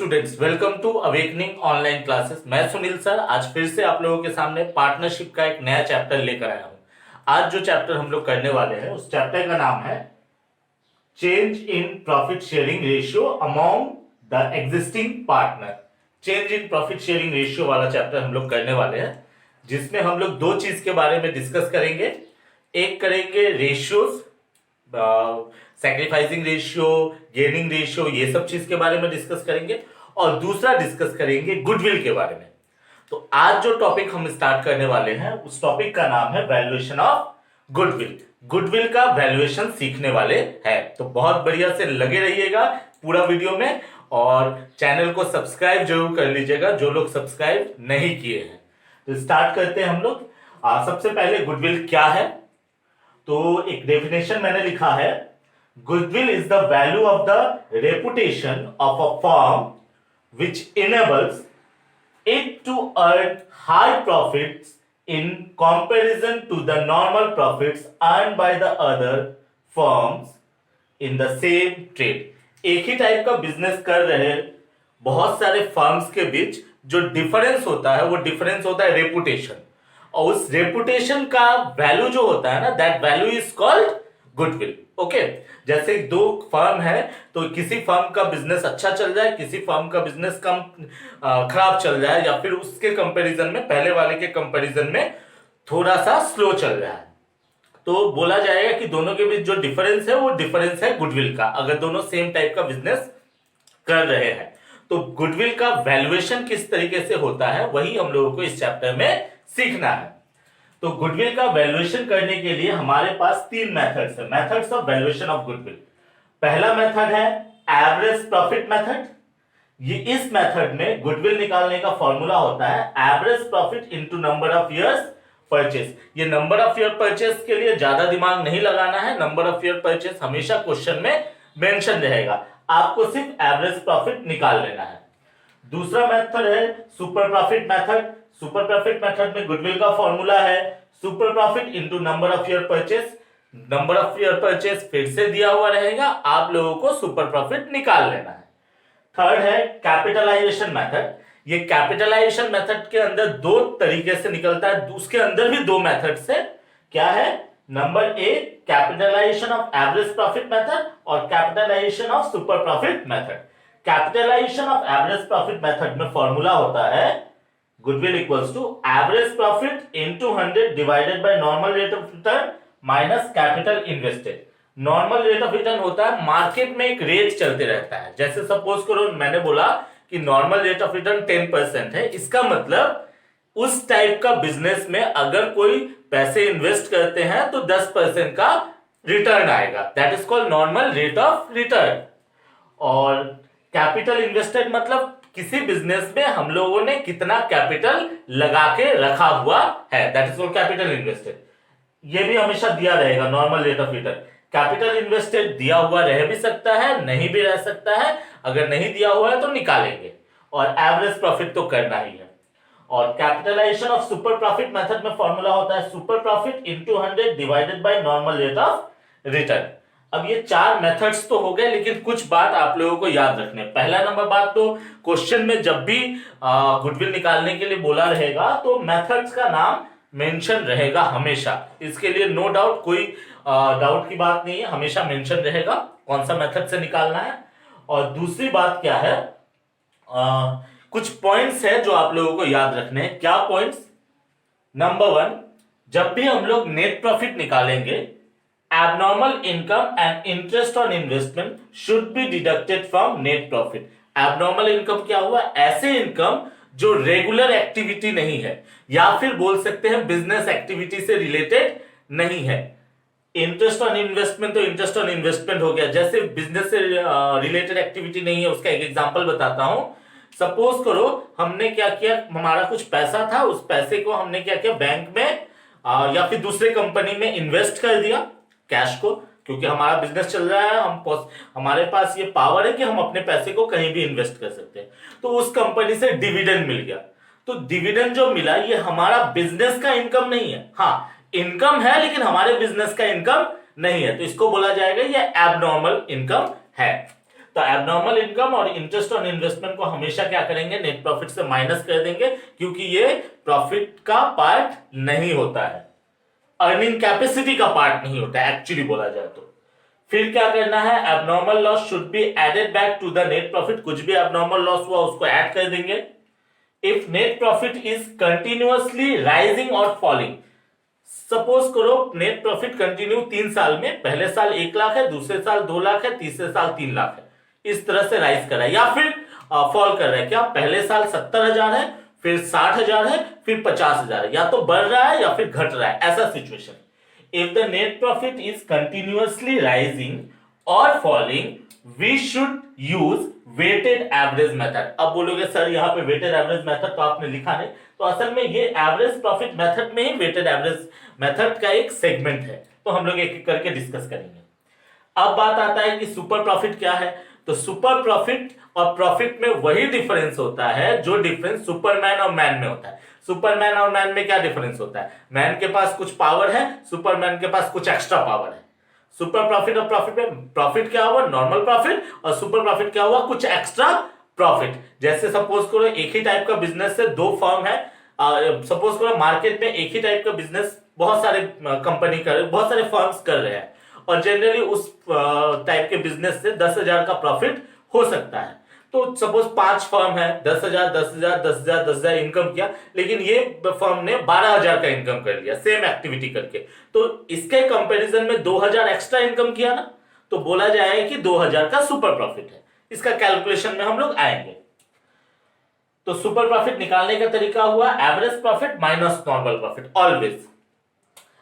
Students, welcome to awakening online classes. मैं Sunil sir आज फिर से आप लोगों के सामने पार्टनरशिप का एक नया चैप्टर लेकर आया हूं। आज जो चैप्टर हम लोग करने वाले हैं उस चैप्टर का नाम है change in profit sharing ratio among the existing partner. Change in profit sharing ratio वाला चैप्टर हम लोग करने वाले हैं, जिसमें हम लोग दो चीज के बारे में डिस्कस करेंगे। एक करेंगे ratios, sacrificing ratio, gaining ratio, ये सब चीज के बारे में डिस्कस करेंगे, और दूसरा डिस्कस करेंगे गुडविल के बारे में। तो आज जो टॉपिक हम स्टार्ट करने वाले हैं उस टॉपिक का नाम है वैल्यूएशन ऑफ गुडविल। गुडविल का वैल्यूएशन सीखने वाले हैं, तो बहुत बढ़िया से लगे रहिएगा पूरा वीडियो में, और चैनल को सब्सक्राइब जरूर कर लीजिएगा जो लोग सब्सक्राइब नहीं किए हैं। तो स्टार्ट करते हैं हम लोग। सबसे पहले गुडविल क्या है, तो एक डेफिनेशन मैंने लिखा है, goodwill is the value of the reputation of a firm which enables it to earn high profits in comparison to the normal profits earned by the other firms in the same trade। एक ही type का business कर रहे बहुत सारे firms के बीच जो difference होता है वो डिफरेंस होता है रेपुटेशन, और उस रेपुटेशन का वैल्यू जो होता है ना, that value is called goodwill. Okay, जैसे दो फर्म है तो किसी फर्म का बिजनेस अच्छा चल रहा है, किसी फर्म का बिजनेस कम खराब चल रहा है, या फिर उसके कंपैरिजन में पहले वाले के कंपैरिजन में थोड़ा सा स्लो चल रहा है, तो बोला जाएगा कि दोनों के बीच जो डिफरेंस है वो डिफरेंस है गुडविल का, अगर दोनों सेम टाइप का बिजनेस कर रहे हैं। तो गुडविल का वैल्यूएशन किस तरीके से होता है वही हम लोगों को इस चैप्टर में सीखना है। तो गुडविल का वैल्यूएशन करने के लिए हमारे पास तीन मेथड्स है, methods of valuation of goodwill. पहला मेथड है एवरेज प्रॉफिट मेथड। ये इस मेथड में गुडविल निकालने का फॉर्मूला होता है average profit into number of years purchase. ये नंबर ऑफ ईयर परचेस के लिए ज्यादा दिमाग नहीं लगाना है, नंबर ऑफ ईयर परचेस हमेशा क्वेश्चन में मेंशन रहेगा, आपको सिर्फ एवरेज प्रॉफिट निकाल लेना है। दूसरा मेथड है super profit method. Super profit method में गुडविल का फॉर्मूला है super profit into number of year purchase. Number of year purchase फिर से दिया हुआ रहेगा, आप लोगों को सुपर प्रॉफिट निकाल लेना है। थर्ड है कैपिटलाइजेशन मेथड। ये कैपिटलाइजेशन मेथड के अंदर दो तरीके से निकलता है, उसके अंदर भी दो मेथड्स है। क्या है? Number A capitalisation of average profit method और capitalisation of super profit method. Capitalisation of average profit method में फॉर्मूला होता है goodwill equals to average profit into 100 divided by normal rate of return minus capital invested। Normal rate of return होता है, market में एक rate चलते रहता है। जैसे सपोज करो मैंने बोला कि नॉर्मल रेट ऑफ रिटर्न 10% है, इसका मतलब उस टाइप का बिजनेस में अगर कोई पैसे इन्वेस्ट करते हैं तो 10% का रिटर्न आएगा, that is called normal rate of return. और कैपिटल इन्वेस्टेड मतलब किसी बिजनेस में हम लोगों ने कितना कैपिटल लगा के रखा हुआ है, that is called capital invested. ये भी हमेशा दिया रहेगा normal rate of return. Capital invested दिया हुआ रह भी सकता है, नहीं भी रह सकता है, अगर नहीं दिया हुआ है तो निकालेंगे, और एवरेज प्रॉफिट तो करना ही है। और capitalisation of super profit method में फॉर्मूला होता है super profit into 100 divided by normal rate of return. अब ये चार मेथड्स तो हो गए, लेकिन कुछ बात आप लोगों को याद रखने। पहला नंबर बात, तो क्वेश्चन में जब भी गुडविल निकालने के लिए बोला रहेगा तो मेथड्स का नाम मेंशन रहेगा हमेशा, इसके लिए नो डाउट, कोई डाउट की बात नहीं है, हमेशा मेंशन रहेगा कौन सा मेथड से निकालना है। और दूसरी बात क्या है, कुछ पॉइंट्स है जो आप लोगों को याद रखने हैं। क्या पॉइंट्स? नंबर 1, जब भी हम लोग नेट प्रॉफिट निकालेंगे, abnormal income and interest on investment should be deducted from net profit। abnormal income क्या हुआ? ऐसे इनकम जो रेगुलर एक्टिविटी नहीं है, या फिर बोल सकते हैं बिजनेस एक्टिविटी से रिलेटेड नहीं है। इंटरेस्ट ऑन इन्वेस्टमेंट तो इंटरेस्ट ऑन इन्वेस्टमेंट हो गया, जैसे बिजनेस से रिलेटेड एक्टिविटी नहीं है, उसका एक एग्जांपल बताता हूं। सपोज करो हमने क्या किया, हमारा कुछ पैसा था, उस पैसे को हमने क्या किया, बैंक में या फिर दूसरे कंपनी में इन्वेस्ट कर दिया, कैश को, क्योंकि हमारा बिजनेस चल रहा है, हमारे पास ये पावर है कि हम अपने पैसे को कहीं भी इन्वेस्ट कर सकते हैं। तो उस कंपनी से डिविडेंड मिल गया, तो डिविडेंड जो मिला ये हमारा बिजनेस का इनकम नहीं है। हाँ, इनकम है लेकिन हमारे बिजनेस का इनकम नहीं है, तो इसको बोला जाएगा ये एबनॉर्मल इनकम है। तो एबनॉर्मल इनकम और इंटरेस्ट ऑन इन्वेस्टमेंट को हमेशा क्या करेंगे, नेट प्रॉफिट से माइनस कर देंगे, क्योंकि ये प्रॉफिट का पार्ट नहीं होता है, अर्निंग कैपेसिटी का पार्ट नहीं होता है एक्चुअली बोला जाए तो। फिर क्या करना है, abnormal loss should be added back to the net profit, कुछ भी एबनॉर्मल लॉस हुआ उसको ऐड कर देंगे। If net profit is continuously rising और फॉलिंग, सपोज करो नेट प्रॉफिट कंटिन्यू 3 साल में, पहले साल 1 लाख है, दूसरे साल 2 लाख है, तीसरे साल 3 लाख है, इस तरह से राइज कर रहा है, या फिर फॉल कर रहा है, क्या पहले साल 70,000 है, फिर 60,000 है, फिर 50,000 है, या तो बढ़ रहा है या फिर घट रहा है, ऐसा situation. If the net profit is continuously rising और falling, we should use weighted average method. अब बोलोगे सर यहाँ पे वेटेड एवरेज मेथड तो आपने लिखा नहीं, तो असल में ये एवरेज प्रॉफिट मेथड में ही वेटेड एवरेज मेथड का एक सेगमेंट है, तो हम लोग एक एक करके डिस्कस करेंगे। अब बात आता है कि सुपर प्रॉफिट क्या है। तो सुपर प्रॉफिट और प्रॉफिट में वही डिफरेंस होता है जो डिफरेंस सुपरमैन और मैन में होता है। सुपरमैन और मैन में क्या डिफरेंस होता है, मैन के पास कुछ पावर है, सुपरमैन के पास कुछ एक्स्ट्रा पावर है। सुपर प्रॉफिट और प्रॉफिट में प्रॉफिट क्या हुआ, नॉर्मल प्रॉफिट, और सुपर प्रॉफिट क्या हुआ, कुछ एक्स्ट्रा प्रॉफिट। जैसे सपोज करो एक ही टाइप का बिजनेस से 2 फर्म है, सपोज करो मार्केट में एक ही टाइप का बिजनेस बहुत सारे कंपनी कर, बहुत सारे फर्म्स कर रहे हैं, और जनरली उस टाइप के बिजनेस से 10,000 का प्रॉफिट हो सकता है। तो सपोज 5 फर्म है, 10,000 10,000 10,000 10,000 इनकम किया, लेकिन ये फर्म ने 12,000 का इनकम कर लिया सेम एक्टिविटी करके, तो इसके कंपैरिजन में 2,000 एक्स्ट्रा इनकम किया ना, तो बोला जाएगा कि 2,000 का सुपर प्रॉफिट है। इसका कैलकुलेशन में हम लोग आएंगे। तो सुपर प्रॉफिट निकालने का तरीका हुआ average profit minus normal profit always.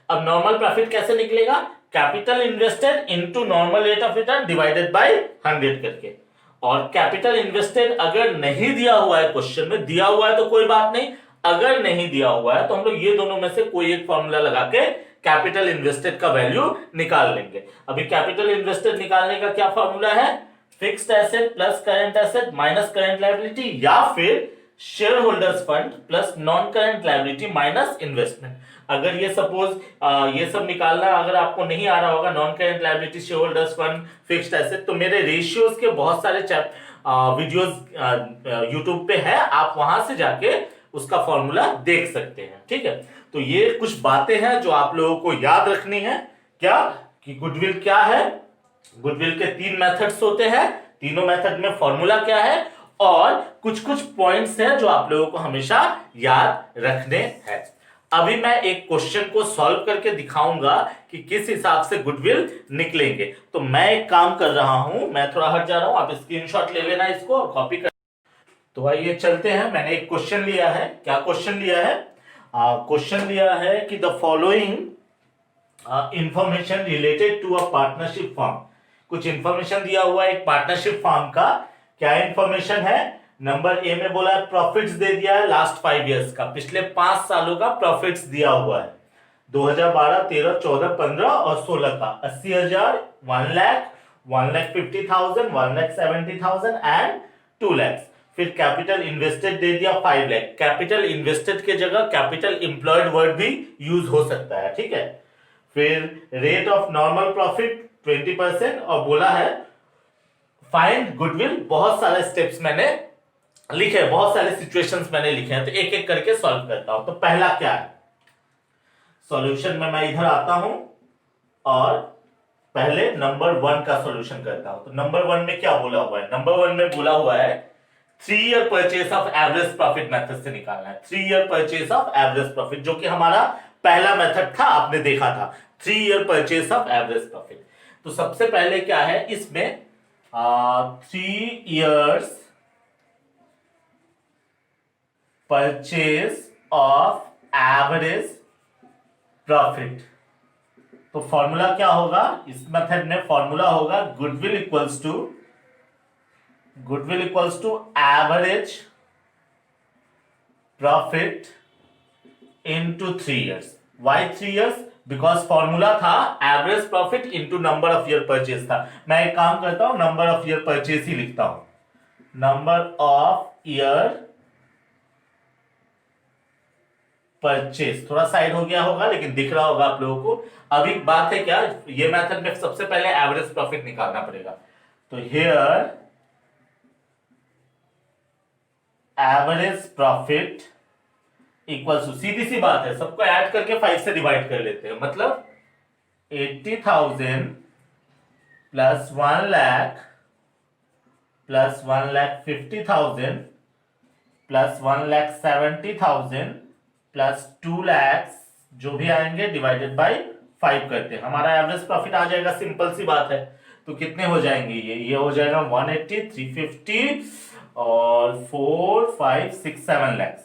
अब नॉर्मल प्रॉफिट कैसे निकलेगा, capital invested into normal rate of return divided by 100 करके। और कैपिटल इन्वेस्टेड अगर नहीं दिया हुआ है क्वेश्चन में, दिया हुआ है तो कोई बात नहीं, अगर नहीं दिया हुआ है तो हम लोग ये दोनों में से कोई एक फॉर्मूला लगा के कैपिटल इन्वेस्टेड का वैल्यू निकाल लेंगे। अभी कैपिटल इन्वेस्टेड निकालने का क्या फॉर्मूला है, fixed asset plus current asset minus current liability, या फिर share holders fund plus non current liability minus investment. अगर ये सपोज ये सब निकालना अगर आपको नहीं आ रहा होगा, non current liability, share holders fund, fixed asset, तो मेरे रेशियोज के बहुत सारे वीडियोस यूट्यूब पे है, आप वहां से जाके उसका फॉर्मूला देख सकते हैं। ठीक है, तो ये कुछ बातें हैं जो आप लोगों को याद रखनी है। क्या कि गुडविल क्या है, गुडविल के 3 मेथड्स होते हैं, तीनों मेथड में फॉर्मूला क्या है, और कुछ कुछ पॉइंट्स हैं जो आप लोगों को हमेशा याद रखने हैं। अभी मैं एक क्वेश्चन को सॉल्व करके दिखाऊंगा कि किस हिसाब से गुडविल निकलेंगे। तो मैं एक काम कर रहा हूं, मैं थोड़ा हट जा रहा हूं, आप स्क्रीनशॉट ले लेना इसको और कॉपी कर। तो आइए चलते हैं। मैंने एक क्वेश्चन लिया है, क्या क्वेश्चन लिया है, क्वेश्चन लिया है कि the following information related to a partnership firm. कुछ इंफॉर्मेशन दिया हुआ है एक पार्टनरशिप फर्म का। क्या इंफॉर्मेशन है, नंबर ए में बोला है प्रॉफिट्स दे दिया है लास्ट 5 इयर्स का, पिछले 5 सालों का प्रॉफिट्स दिया हुआ है, 2012 13 14 15 और 16 का 80,000, 1 लाख, 1,50,000, 1,70,000 एंड 2 लाख। फिर कैपिटल इन्वेस्टेड दे दिया 5 लाख। कैपिटल इन्वेस्टेड के जगह कैपिटल इंप्लॉयड वर्ड भी यूज हो सकता है। ठीक है, फिर रेट ऑफ नॉर्मल प्रॉफिट 20% और बोला है फाइंड गुडविल। बहुत सारे स्टेप्स मैंने लिखे, बहुत सारे सिचुएशंस मैंने लिखे हैं, तो एक एक करके सॉल्व करता हूं। तो पहला क्या है, सॉल्यूशन में मैं इधर आता हूं और पहले नंबर 1 का सॉल्यूशन करता हूं। तो नंबर 1 में क्या बोला हुआ है, नंबर 1 में बोला हुआ है 3 year purchase of average profit method से निकालना है। 3 year purchase of average profit, जो कि हमारा पहला मेथड था, आपने देखा था 3 year purchase of average profit. तो सबसे पहले क्या है इसमें 3 years purchase of average profit। तो फॉर्मूला क्या होगा इस मेथड में, फॉर्मूला होगा goodwill equals to average profit into 3 years। Why 3 years? Because formula था average profit into number of year purchase था। मैं एक काम करता हूं, नंबर ऑफ ईयर परचेज ही लिखता हूं, नंबर ऑफ ईयर परचेज। थोड़ा साइड हो गया होगा लेकिन दिख रहा होगा आप लोगों को। अभी बात है क्या, ये मेथड में सबसे पहले एवरेज प्रॉफिट निकालना पड़ेगा। तो here average profit equal to, सीधी सी बात है, सबको ऐड करके 5 से डिवाइड कर लेते हैं, मतलब 80,000 plus 1 lakh plus 1,50,000 plus 1,70,000 plus 2 lakh जो भी आएंगे डिवाइडेड बाय 5 करते हैं, हमारा एवरेज प्रॉफिट आ जाएगा। सिंपल सी बात है। तो कितने हो जाएंगे ये हो जाएगा 180, 350 और 4, 5, 6, 7 लाख।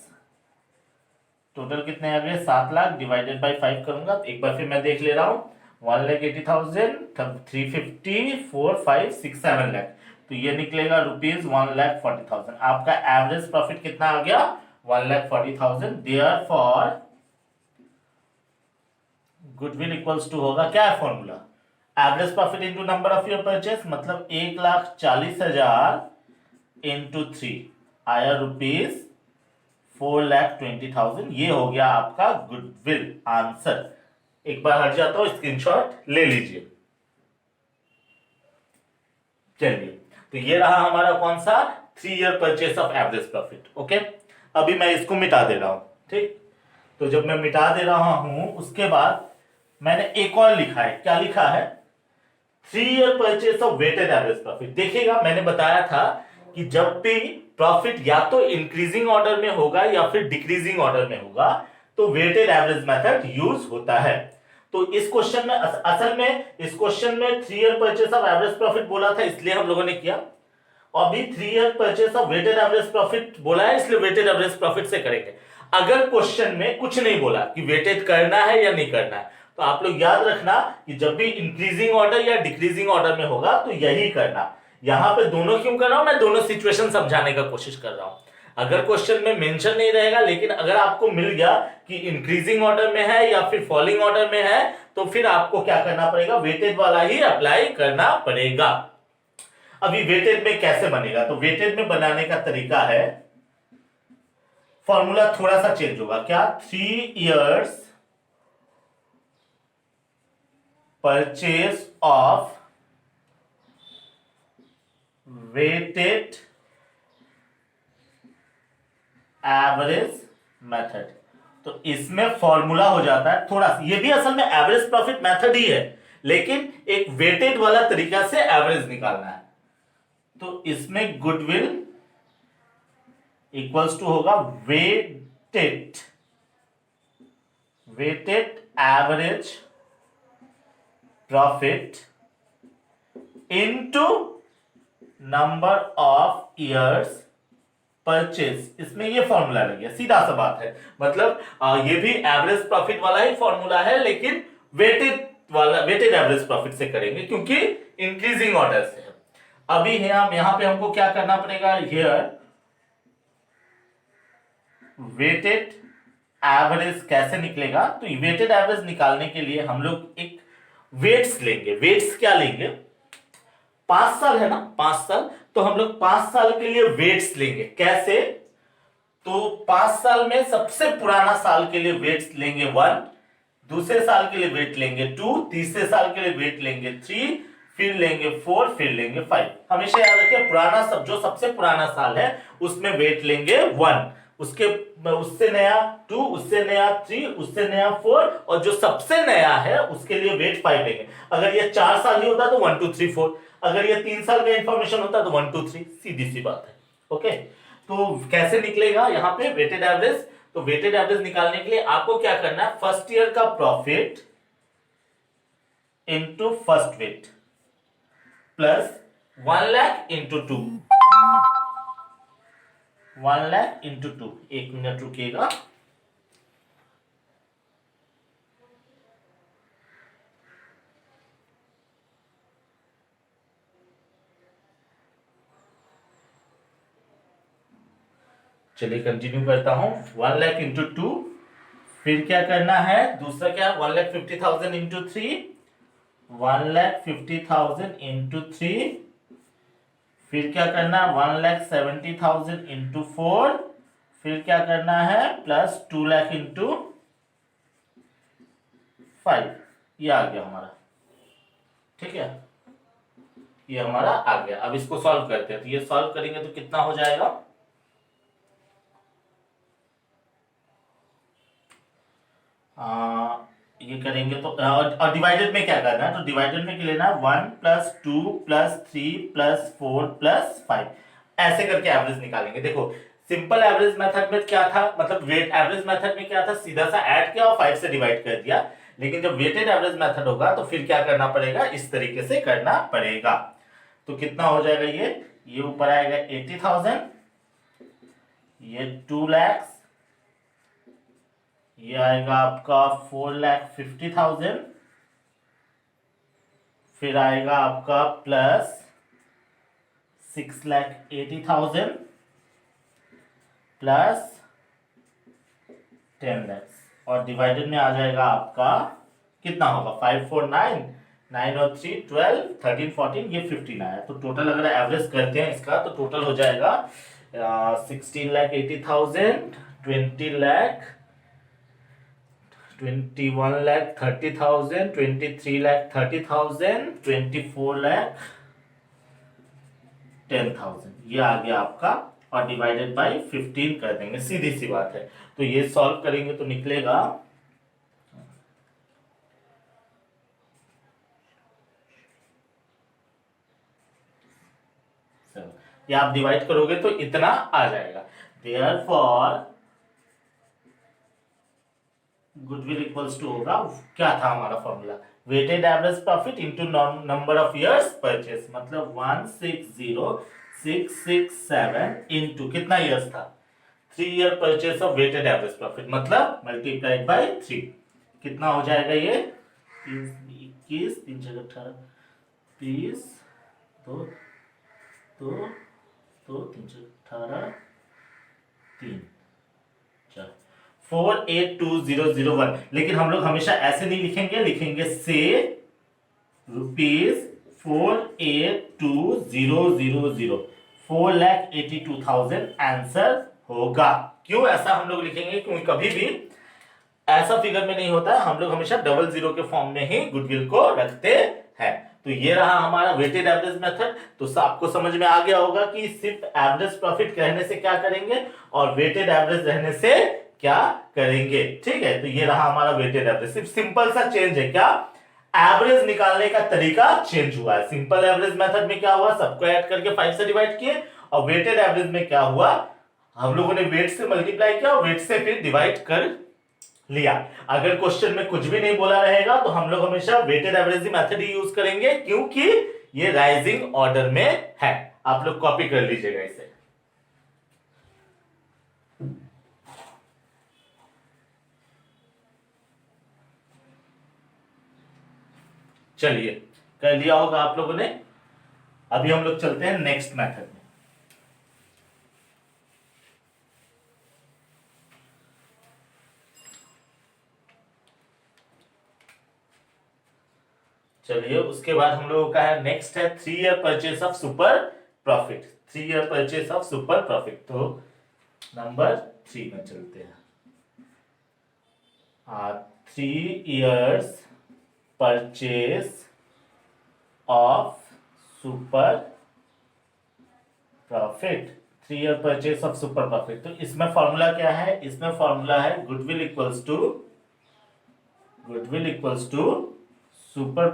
टोटल कितने आ गए 7 लाख, डिवाइडेड बाय 5 करूंगा तो एक बार फिर मैं देख ले रहा हूं, 1,80,000, 350, 4, 5, 6, 7 लाख, तो ये निकलेगा रुपीज 1,40,000। आपका एवरेज प्रॉफिट कितना आ गया 1,40,000। देयरफॉर गुडविल इक्वल्स टू होगा, क्या है formula, average profit into number of your purchase, मतलब 1,40,000 इंटू 3 आया रुपीज 4,20,000। ये हो गया आपका गुडविल आंसर। एक बार हट जाता हूं, स्क्रीनशॉट ले लीजिए। चलिए, तो ये रहा हमारा कौन सा 3 year purchase of average profit. Okay, अभी मैं इसको मिटा दे रहा हूं। ठीक, तो जब मैं मिटा दे रहा हूं उसके बाद मैंने एक और लिखा है, क्या लिखा है, 3 year purchase of weighted average profit. देखिएगा, मैंने बताया था कि जब भी प्रॉफिट या तो इंक्रीजिंग ऑर्डर में होगा या फिर डिक्रीजिंग ऑर्डर में होगा तो वेटेड एवरेज मेथड यूज होता है। तो इस क्वेश्चन में असल में इस क्वेश्चन में 3 year purchase of average profit बोला था, इसलिए हम लोगों ने किया, और अभी 3 year purchase of weighted average profit बोला है, इसलिए वेटेड एवरेज प्रॉफिट से करेंगे। अगर क्वेश्चन में कुछ नहीं बोला कि वेटेड करना है या नहीं करना है, तो आप लोग याद रखना कि जब भी इंक्रीजिंग ऑर्डर या डिक्रीजिंग ऑर्डर में होगा तो यही करना। यहां पे दोनों क्यों कर रहा हूं, मैं दोनों सिचुएशन समझाने का कोशिश कर रहा हूं। अगर क्वेश्चन में मेंशन नहीं रहेगा, लेकिन अगर आपको मिल गया कि इंक्रीजिंग ऑर्डर में है या फिर फॉलिंग ऑर्डर में है, तो फिर आपको क्या करना पड़ेगा, वेटेड वाला ही अप्लाई करना पड़ेगा। अभी वेटेड में कैसे बनेगा, तो वेटेड में बनाने का तरीका है, फॉर्मूला थोड़ा सा चेंज होगा। क्या, 3 years purchase of weighted average method. तो इसमें फॉर्मूला हो जाता है थोड़ा सा, ये भी असल में एवरेज प्रॉफिट मेथड ही है, लेकिन एक वेटेड वाला तरीका से एवरेज निकालना है। तो इसमें गुडविल इक्वल्स टू होगा weighted average profit into number of years purchase. इसमें ये फॉर्मूला लग गया, सीधा सा बात है, मतलब ये भी एवरेज प्रॉफिट वाला ही फॉर्मूला है, लेकिन वेटेड एवरेज प्रॉफिट से करेंगे क्योंकि इंक्रीजिंग ऑर्डर से है। अभी यहां पे हमको क्या करना पड़ेगा, हियर वेटेड एवरेज कैसे निकलेगा, तो वेटेड एवरेज निकालने के लिए हम लोग एक वेट्स लेंगे। वेट्स क्या लेंगे, 5 साल है ना, 5 साल, तो हम लोग 5 साल के लिए वेट्स लेंगे। कैसे, तो 5 साल में सबसे पुराना साल के लिए वेट्स लेंगे 1, दूसरे साल के लिए वेट लेंगे 2, तीसरे साल के लिए वेट लेंगे 3, फिर लेंगे 4, फिर लेंगे 5। हमेशा याद रखिए, पुराना सब जो सबसे पुराना साल है उसमें वेट लेंगे 1, उससे नया 2, उससे नया 3, उससे नया 4, और जो सबसे नया है उसके लिए वेट 5 लेंगे। अगर ये 4 साल ही होता तो 1 2 3 4, अगर ये 3 साल का इंफॉर्मेशन होता तो 1 2 3, सीधी सी बात है। ओके, तो कैसे निकलेगा यहाँ पे वेटेड एवरेज, तो वेटेड एवरेज निकालने के लिए आपको क्या करना है, फर्स्ट ईयर का profit into first weight plus 1 lakh into 2, 1 lakh into 2। 1 minute रुकिएगा, चलिए कंटिन्यू करता हूं। 1 लाख इंटू 2, फिर क्या करना है, दूसरा क्या, 1,50,000 इंटू 3, 1,50,000 इंटू 3, फिर क्या करना है 1,70,000 इंटू 4, फिर क्या करना है प्लस 2 लाख इंटू 5। ये आ गया हमारा, ठीक है, ये हमारा आ गया। अब इसको सॉल्व करते हैं, तो ये सॉल्व करेंगे तो कितना हो जाएगा, ये करेंगे तो और डिवाइडेड में क्या करना है, तो डिवाइडेड में क्या लेना है, 1 प्लस 2 प्लस 3 प्लस 4 प्लस 5, ऐसे करके एवरेज निकालेंगे। देखो सिंपल एवरेज मेथड में क्या था, मतलब वेट एवरेज मेथड में क्या था, सीधा सा ऐड किया और 5 से डिवाइड कर दिया। लेकिन जब वेटेड एवरेज मेथड होगा तो फिर क्या करना पड़ेगा, इस तरीके से करना पड़ेगा। तो कितना हो जाएगा, ये ऊपर आएगा 80,000, ये 2 लाख, ये आएगा आपका 4,50,000, फिर आएगा आपका प्लस 6,80,000 प्लस 10 लाख, और डिवाइडेड में आ जाएगा आपका कितना होगा, 5 4 9, 9 और 3 12, 13 14, ये 15 आया। तो टोटल अगर एवरेज करते हैं इसका तो टोटल हो जाएगा 16,80,000, 20 लाख, 21,30,000, 23,30,000, 24,10,000, ये आ गया आपका, और डिवाइडेड बाय 15 कर देंगे, सीधी सी बात है। तो ये सॉल्व करेंगे तो निकलेगा ये आप डिवाइड करोगे तो इतना आ जाएगा। देयरफॉर गुडविल इक्वल्स टू होगा, क्या था हमारा formula, weighted average profit into number of years purchase, मतलब 160,667 इनटू कितना इयर्स था, 3 year purchase of weighted average profit, मतलब मल्टीप्लाइड बाय 3, कितना हो जाएगा ये 21, 3 18 30, 2 2 2 3 18 3 4 482001। लेकिन हम लोग हमेशा ऐसे नहीं लिखेंगे, लिखेंगे से ₹482000, 4,82,000 आंसर होगा। क्यों ऐसा हम लोग लिखेंगे, क्योंकि कभी भी ऐसा फिगर में नहीं होता है, हम लोग हमेशा डबल जीरो के फॉर्म में ही गुडविल को रखते हैं। तो ये रहा हमारा वेटेड एवरेज मेथड। तो आपको समझ में आ गया होगा कि सिर्फ एवरेज प्रॉफिट कहने से क्या करेंगे और वेटेड एवरेज रहने से क्या करेंगे। ठीक है, तो ये रहा हमारा वेटेड एवरेज। सिर्फ सिंपल सा चेंज है, क्या, एवरेज निकालने का तरीका चेंज हुआ है। सिंपल एवरेज मेथड में क्या हुआ, सबको ऐड करके 5 से डिवाइड किए, और वेटेड एवरेज में क्या हुआ, हम लोगों ने वेट से मल्टीप्लाई किया और वेट से फिर डिवाइड कर लिया। अगर क्वेश्चन में कुछ भी नहीं बोला रहेगा तो हम लोग हमेशा वेटेड एवरेज मेथड ही यूज करेंगे, क्योंकि ये राइजिंग ऑर्डर में है। आप लोग कॉपी कर लीजिएगा इसे। चलिए, कर लिया होगा आप लोगों ने। अभी हम लोग चलते हैं नेक्स्ट मेथड में। चलिए, उसके बाद हम लोगों का है नेक्स्ट है 3 year purchase of super profit. 3 year purchase of super profit, तो नंबर 3 में चलते हैं। 3 years purchase of super profit, 3 year purchase of super profit. तो इसमें फॉर्मूला क्या है, इसमें फॉर्मूला है goodwill equals to super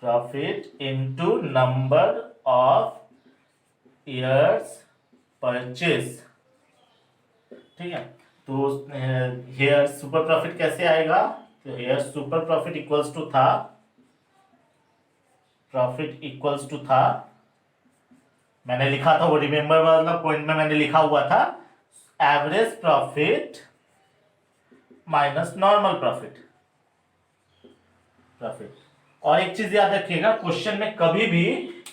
profit into number of years purchase. ठीक है, तो हेयर सुपर प्रॉफिट कैसे आएगा, तो here super profit equals to था, मैंने लिखा था वो रिमेंबर वाला पॉइंट में मैंने लिखा हुआ था, average profit minus normal profit. और एक चीज याद रखिएगा, क्वेश्चन में कभी भी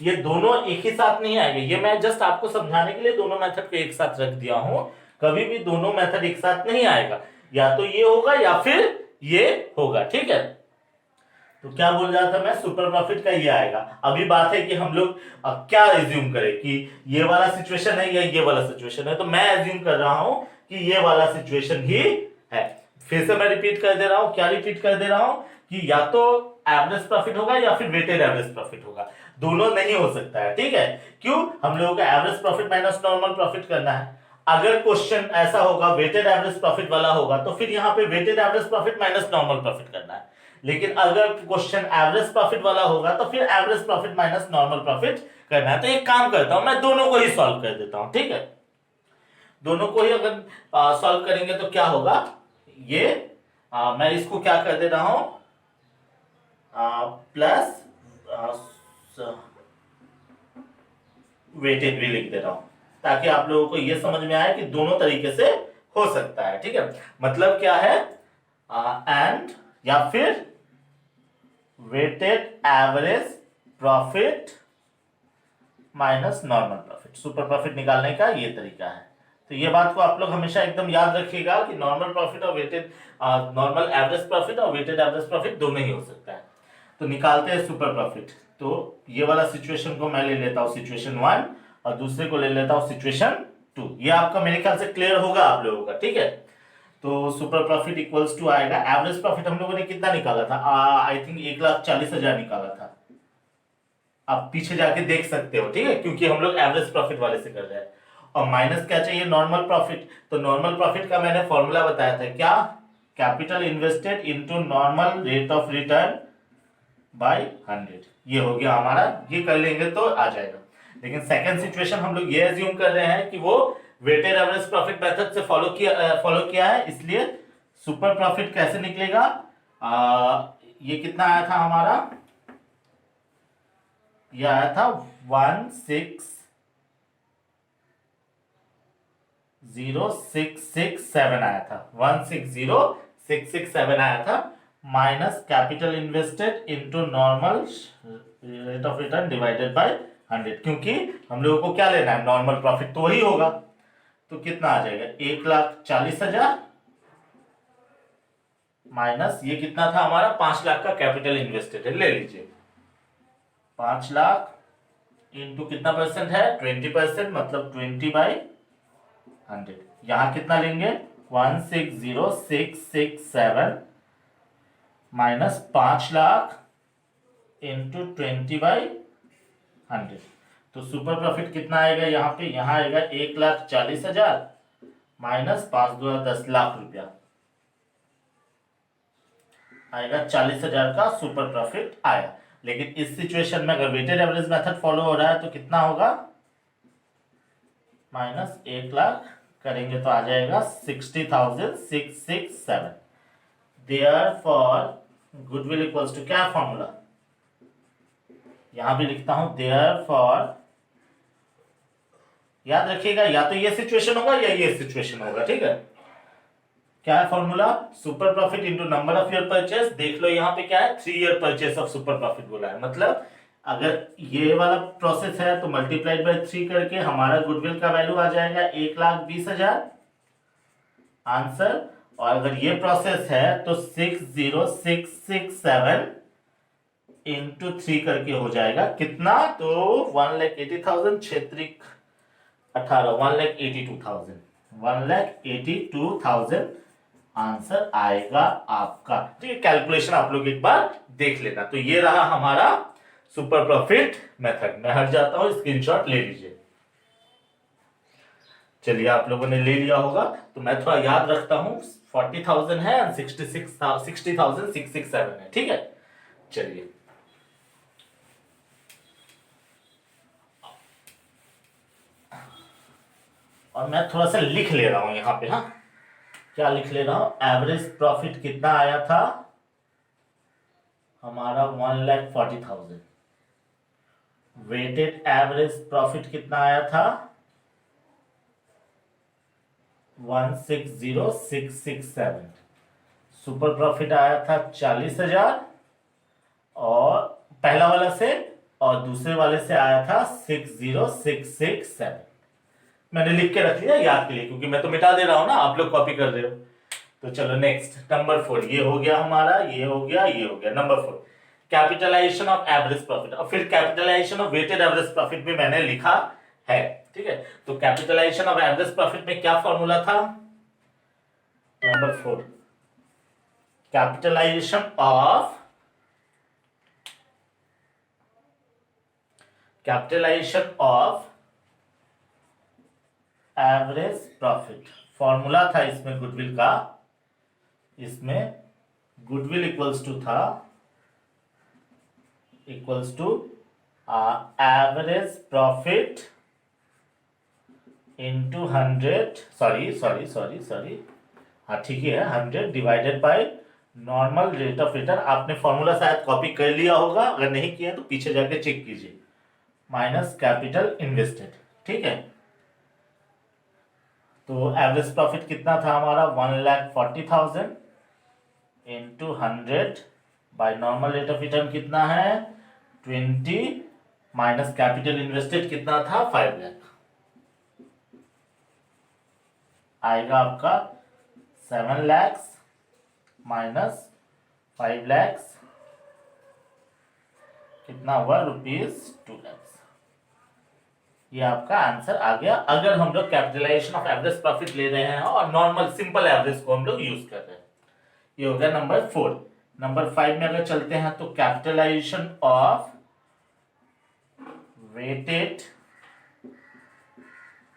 ये दोनों एक ही साथ नहीं आएंगे। ये मैं जस्ट आपको समझाने के लिए दोनों मेथड को एक साथ रख दिया हूं। कभी भी दोनों मेथड एक साथ नहीं आएगा, या तो ये होगा या फिर ये होगा। ठीक है, तो क्या बोल रहा था मैं, सुपर प्रॉफिट का ये आएगा। अभी बात है कि हम लोग क्या एज्यूम करें कि ये वाला सिचुएशन है या ये वाला सिचुएशन है। तो मैं एज्यूम कर रहा हूं कि ये वाला सिचुएशन ही है। फिर से मैं रिपीट कर दे रहा हूं, क्या रिपीट कर दे रहा हूं कि या तो एवरेज प्रॉफिट होगा या फिर वेटेड एवरेज प्रॉफिट होगा, दोनों नहीं हो सकता है। ठीक है, क्यों, हम लोगों को average profit minus normal profit करना है। अगर क्वेश्चन ऐसा होगा वेटेड एवरेज प्रॉफिट वाला होगा तो फिर यहाँ पे weighted average profit minus normal profit करना है। लेकिन अगर क्वेश्चन एवरेज प्रॉफिट वाला होगा तो फिर average profit minus normal profit करना है। तो एक काम करता हूं, मैं दोनों को ही सॉल्व कर देता हूं, ठीक है। दोनों को ही अगर सॉल्व करेंगे तो क्या होगा, ये मैं इसको क्या कर दे रहा हूं, प्लस वेटेड भी लिख दे रहा हूं, ताकि आप लोगों को यह समझ में आए कि दोनों तरीके से हो सकता है, ठीक है। मतलब क्या है, एंड या फिर weighted average profit minus normal profit, super profit निकालने का ये तरीका है। तो ये बात को आप लोग हमेशा एकदम याद रखिएगा कि नॉर्मल प्रॉफिट और वेटेड, नॉर्मल एवरेज प्रॉफिट और वेटेड एवरेज प्रॉफिट दोनों ही हो सकता है। तो निकालते हैं सुपर प्रॉफिट। तो ये वाला सिचुएशन को मैं ले लेता हूं सिचुएशन 1 और दूसरे को ले लेता हूं सिचुएशन 2। ये आपका मेरे ख्याल से क्लियर होगा आप लोगों का, ठीक है। तो सुपर प्रॉफिट इक्वल्स टू आएगा, एवरेज प्रॉफिट हम लोगों ने कितना निकाला था, आई थिंक 1,40,000 निकाला था। आप पीछे जाके देख सकते हो, ठीक है, क्योंकि हम लोग एवरेज प्रॉफिट वाले से कर रहे हैं। और माइनस क्या चाहिए, नॉर्मल प्रॉफिट। तो नॉर्मल प्रॉफिट का मैंने फॉर्मूला बताया था, क्या, capital invested into normal rate of return by 100। ये हो गया हमारा, ये कर लेंगे तो आ जाएगा। लेकिन सेकंड सिचुएशन हम लोग ये अज्यूम कर रहे हैं कि वो वेटेड एवरेज प्रॉफिट मेथड से फॉलो किया है, इसलिए सुपर प्रॉफिट कैसे निकलेगा, ये कितना आया था हमारा, ये आया था 160,667 आया था, 160,667 आया था, minus capital invested into normal rate of return divided by 100, क्योंकि हम लोगों को क्या लेना है, नॉर्मल प्रॉफिट तो वही होगा। तो कितना आ जाएगा, 1,40,000 माइनस ये कितना था हमारा, 5 लाख का कैपिटल इन्वेस्टेड है, ले लीजिए 5 लाख इंटू कितना परसेंट है, 20%, मतलब 20/100। यहां कितना लेंगे, 160,667 माइनस 5 लाख इंटू 20/100। तो सुपर प्रॉफिट कितना आएगा यहाँ पे, यहाँ आएगा 1,40,000 माइनस 5 दूना 10 लाख रुपया आएगा, 40,000 का सुपर प्रॉफिट आया। लेकिन इस सिचुएशन में अगर वेटेड एवरेज मेथड फॉलो हो रहा है तो कितना होगा, माइनस 1 लाख करेंगे तो आ जाएगा 60,667। देयरफॉर गुडविल इक्वल्स टू क्या फॉर्मूला, यहां भी लिखता हूं, देयरफॉर याद रखिएगा, या तो ये सिचुएशन होगा या ये सिचुएशन होगा, ठीक है। क्या है formula, super profit into number of year purchase. देख लो यहाँ पे क्या है, 3 year purchase of super profit बोला है, मतलब अगर ये वाला प्रोसेस है तो मल्टीप्लाइड बाय 3 करके हमारा गुडविल का वैल्यू आ जाएगा 1,20,000 आंसर। और अगर ये प्रोसेस है तो 60,667 इंटू 3 करके हो जाएगा कितना, तो 1,80,000 क्षेत्रिक 18, 1,82,000, 1,82,000 आंसर आएगा आपका, ठीक है। कैलकुलेशन आप लोग एक बार देख लेना। तो ये रहा हमारा सुपर प्रॉफिट मेथड। मैं हट जाता हूं, स्क्रीनशॉट ले लीजिए। चलिए आप लोगों ने ले लिया होगा तो मैं थोड़ा याद रखता हूं, 40,000 है और 60,667 है, ठीक है। चलिए और मैं थोड़ा सा लिख ले रहा हूं यहां पे, हाँ क्या लिख ले रहा हूं, एवरेज प्रॉफिट कितना आया था हमारा, 1,40,000। वेटेड एवरेज प्रॉफिट कितना आया था, 160,667। सुपर प्रॉफिट आया था 40,000 और पहला वाला से, और दूसरे वाले से आया था 60,667। मैंने लिख के रख लिया याद के लिए, क्योंकि मैं तो मिटा दे रहा हूं ना, आप लोग कॉपी कर रहे हो। तो चलो नेक्स्ट, नंबर 4, ये हो गया हमारा, ये हो गया, ये हो गया। Number 4, capitalisation of average profit, और फिर capitalisation of weighted average profit भी मैंने लिखा है, ठीक है। तो कैपिटलाइजेशन ऑफ एवरेज प्रॉफिट में क्या फॉर्मूला था, number 4, capitalisation of average profit, formula था इसमें गुडविल का, इसमें गुडविल इक्वल्स टू था equals to average profit into 100, sorry, हाँ ठीक ही है, 100 divided by normal rate of return. आपने फॉर्मूला शायद कॉपी कर लिया होगा, अगर नहीं किया तो पीछे जाके चेक कीजिए, माइनस कैपिटल इन्वेस्टेड। ठीक है, तो एवरेज प्रॉफिट कितना था हमारा 1,40,000 into 100 by normal rate of return कितना है 20, माइनस कैपिटल इन्वेस्टेड कितना था 5 लाख, आएगा आपका 7 lakhs माइनस 5 lakhs कितना हुआ ₹2 lakhs। ये आपका आंसर आ गया, अगर हम लोग कैपिटलाइजेशन ऑफ एवरेज प्रॉफिट ले रहे हैं और नॉर्मल सिंपल एवरेज को हम लोग यूज कर रहे हैं। ये हो गया नंबर 4। नंबर 5 में अगर चलते हैं तो capitalisation of weighted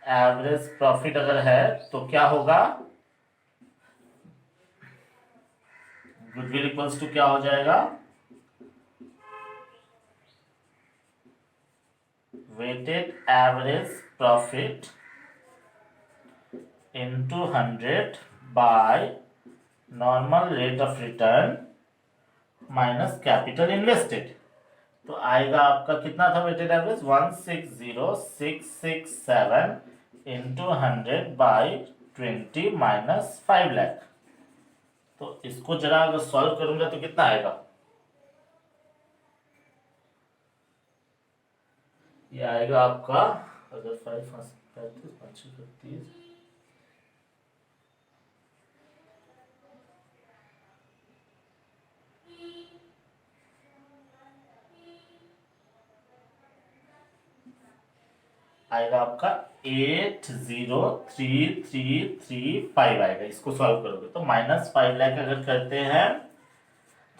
average profit अगर है तो क्या होगा, गुडविल इक्वल्स टू क्या हो जाएगा, weighted average profit into 100 by normal rate of return minus capital invested. तो आएगा आपका कितना था वेटेड एवरेज 160,667 इंटू 100 बाई 20 माइनस 5 लाख। तो इसको जरा अगर सॉल्व करूंगा तो कितना आएगा, ये आएगा आपका अगर 5 35 5 31 आएगा आपका 803,335 आएगा। इसको सॉल्व करोगे तो माइनस 5 लाख अगर करते हैं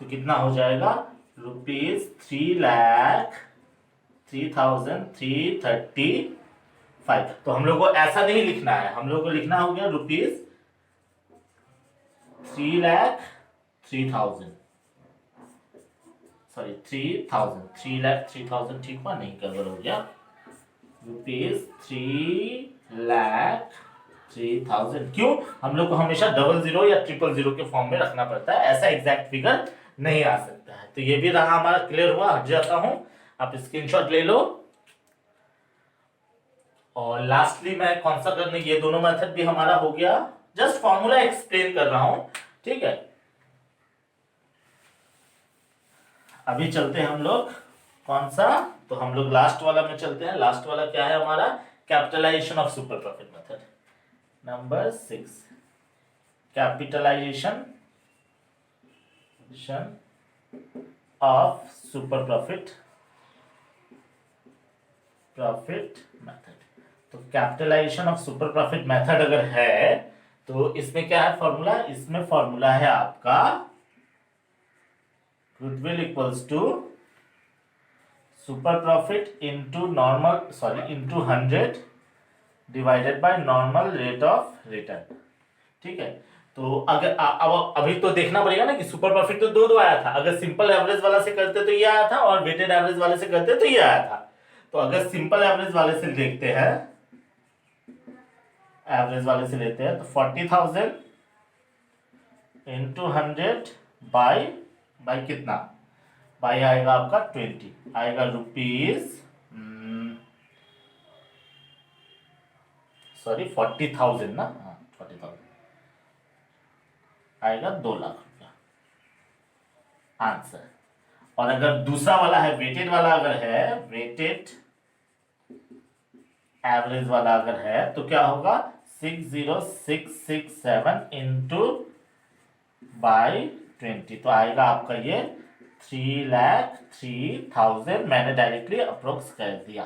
तो कितना हो जाएगा ₹3,03,335। तो हम लोग को ऐसा नहीं लिखना है, हम लोग को लिखना हो गया ₹3,03,000 सॉरी 3,000 ठीक हुआ, नहीं गड़बड़ हो गया, ₹3,03,000। क्यों हम लोग को हमेशा 00 या 000 के फॉर्म में रखना पड़ता है, ऐसा एग्जैक्ट फिगर नहीं आ सकता है। तो ये भी रहा हमारा, क्लियर हुआ, हट जाता हूं, आप स्क्रीनशॉट ले लो। और लास्टली मैं कौन सा करने, ये दोनों मेथड भी हमारा हो गया, जस्ट फॉर्मूला एक्सप्लेन कर रहा हूं, ठीक है। अभी चलते हैं हम लोग कौन सा, तो हम लोग लास्ट वाला में चलते हैं। लास्ट वाला क्या है हमारा, capitalization of super profit method, number 6, capitalization of super profit method. तो capitalisation of super profit method अगर है तो इसमें क्या है फॉर्मूला, इसमें फॉर्मूला है आपका goodwill equals to super profit into into 100 divided by normal rate of return. ठीक है, तो अगर अब अभी तो देखना पड़ेगा ना कि सुपर प्रॉफिट तो दो आया था, अगर सिंपल एवरेज वाला से करते तो ये आया था और वेटेड एवरेज वाले से करते तो ये आया था। तो अगर सिंपल एवरेज वाले से देखते हैं, एवरेज वाले से लेते हैं तो 40,000 इंटू 100 बाय कितना, बाई आएगा आपका 20, आएगा ₹40,000 ना, हाँ 40,000 आएगा 2 लाख रुपया आंसर। और अगर दूसरा वाला है वेटेड वाला, अगर है वेटेड एवरेज वाला अगर है तो क्या होगा 60,667 इंटू बाई 20, तो आएगा आपका ये 3,03,000। मैंने डायरेक्टली अप्रोक्स कर दिया।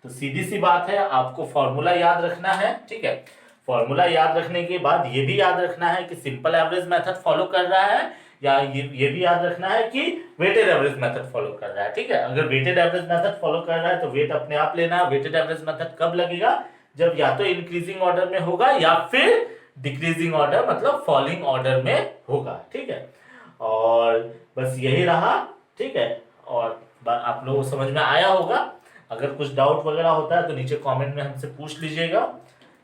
तो सीधी सी बात है, आपको फॉर्मूला याद रखना है, ठीक है। फॉर्मूला याद रखने के बाद ये भी याद रखना है कि सिंपल एवरेज मेथड फॉलो कर रहा है, या ये भी याद रखना है कि वेटेड एवरेज मेथड फॉलो कर रहा है, ठीक है। अगर वेटेड एवरेज मेथड फॉलो कर रहा है तो वेट अपने आप लेना है। वेटेड एवरेज मेथड कब लगेगा, जब या तो इंक्रीजिंग ऑर्डर में होगा या फिर डिक्रीजिंग ऑर्डर मतलब फॉलिंग ऑर्डर में होगा। ठीक है, और बस यही रहा। ठीक है, और आप लोगों को समझ में आया होगा। अगर कुछ डाउट वगैरह होता है तो नीचे कमेंट में हमसे पूछ लीजिएगा।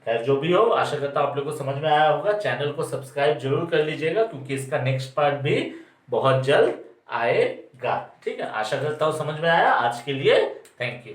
खैर जो भी हो, आशा करता हूं आप लोगों को समझ में आया होगा। चैनल को सब्सक्राइब जरूर कर लीजिएगा क्योंकि इसका नेक्स्ट पार्ट भी बहुत जल्द आएगा। ठीक है, आशा करता हूं समझ में आया। आज के लिए थैंक यू।